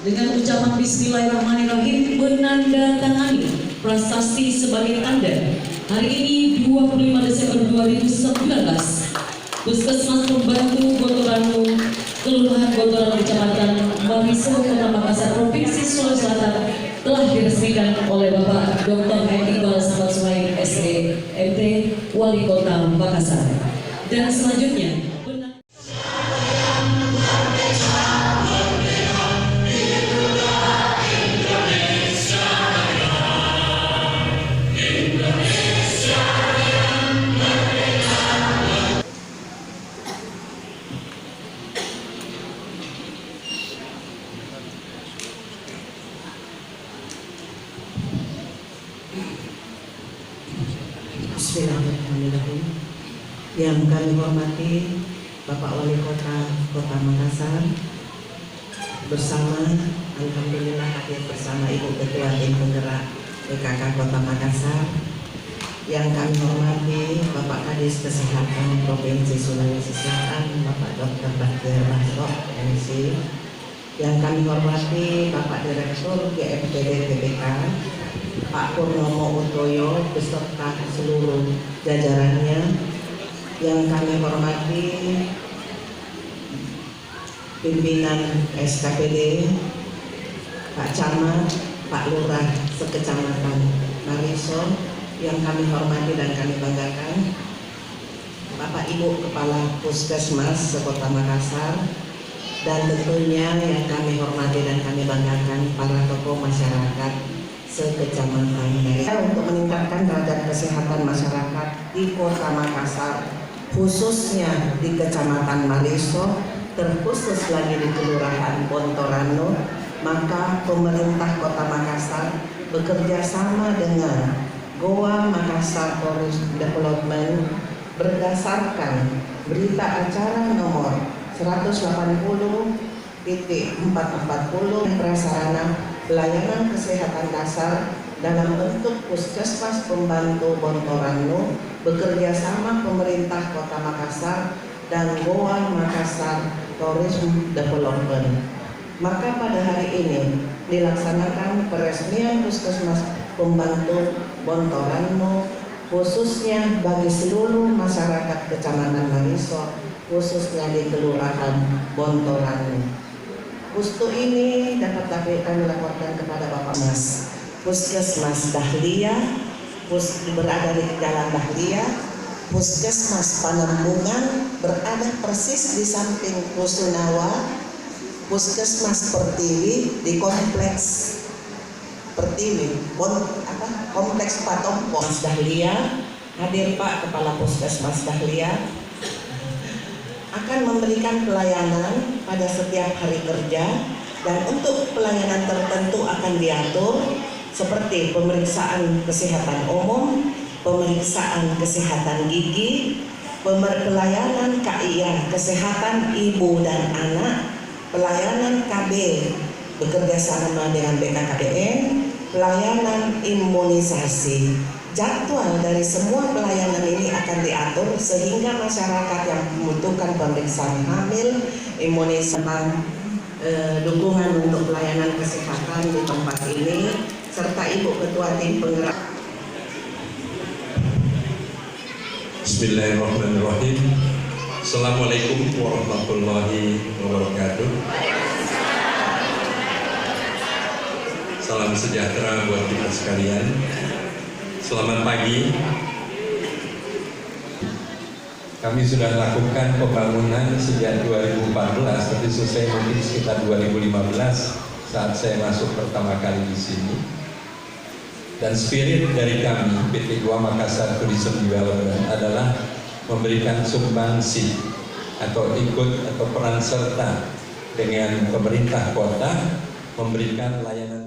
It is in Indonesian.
dengan ucapan Bismillahirrahmanirrahim menandatangani prasasti sebagai tanda hari ini 25 Desember 2019 Puskesmas Pembantu Botoranu Kelurahan Botoran Kecamatan Mariso Kota Makassar Provinsi Sulawesi Selatan telah diresmikan oleh Bapak Dr. Iqbal Samad Suhaib SEMT Wali Kota Makassar. Dan selanjutnya Bismillahirrahmanirrahim. Yang kami hormati Bapak Wali Kota Makassar bersama, alhamdulillah hadir bersama Ibu Ketua Tim Penggerak PKK Kota Makassar. Yang kami hormati Bapak Kadis Kesehatan Provinsi Sulawesi Selatan Bapak Dr. Baktiar Basro MC. Yang kami hormati Bapak Direktur GMPD TPK Pak Purnomo Utoyo beserta seluruh jajarannya. Yang kami hormati pimpinan SKPD, Pak Camat, Pak Lurah sekecamatan Mariso. Yang kami hormati dan kami banggakan Bapak Ibu Kepala Puskesmas sekota Makassar, dan tentunya yang kami hormati dan kami banggakan para tokoh masyarakat sekecamatan. Untuk meningkatkan derajat kesehatan masyarakat di Kota Makassar, khususnya di Kecamatan Mariso, terkhusus lagi di Kelurahan Bontorano, maka pemerintah Kota Makassar bekerja sama dengan Goa Makassar Tourism Development berdasarkan berita acara nomor 180.440 prasarana pelayanan kesehatan dasar dalam bentuk Puskesmas Pembantu Bontorano bekerja sama pemerintah Kota Makassar dan Goa Makassar Tourism Development. Maka pada hari ini dilaksanakan peresmian Puskesmas Pembantu Bontorano khususnya bagi seluruh masyarakat Kecamatan Mariso, khususnya di Kelurahan Bontorano. Pustu ini dapat kami laporkan kepada Bapak Mas. Puskesmas Dahlia berada di Jalan Dahlia, Puskesmas Panembungan berada persis di samping Rusunawa, Puskesmas Pertiwi di Kompleks Pertiwi, Kompleks Patompo. Mas Dahlia, hadir Pak Kepala Puskesmas Dahlia, akan memberikan pelayanan pada setiap hari kerja, dan untuk pelayanan tertentu akan diatur seperti pemeriksaan kesehatan umum, pemeriksaan kesehatan gigi, pelayanan KIA kesehatan ibu dan anak, pelayanan KB bekerja sama dengan BKKBN, pelayanan imunisasi. Jadwal dari semua pelayanan ini akan diatur sehingga masyarakat yang membutuhkan pemeriksaan hamil, imunisasi, dukungan untuk pelayanan kesehatan di tempat ini, serta Ibu Ketua Tim Penggerak. Bismillahirrahmanirrahim. Assalamualaikum warahmatullahi wabarakatuh. Salam sejahtera buat kita sekalian. Selamat pagi. Kami sudah lakukan pembangunan sejak 2014, tapi selesai mungkin sekitar 2015 saat saya masuk pertama kali di sini. Dan spirit dari kami PT Goa Makassar Tourism Development adalah memberikan sumbangsi atau ikut atau peran serta dengan pemerintah kota memberikan layanan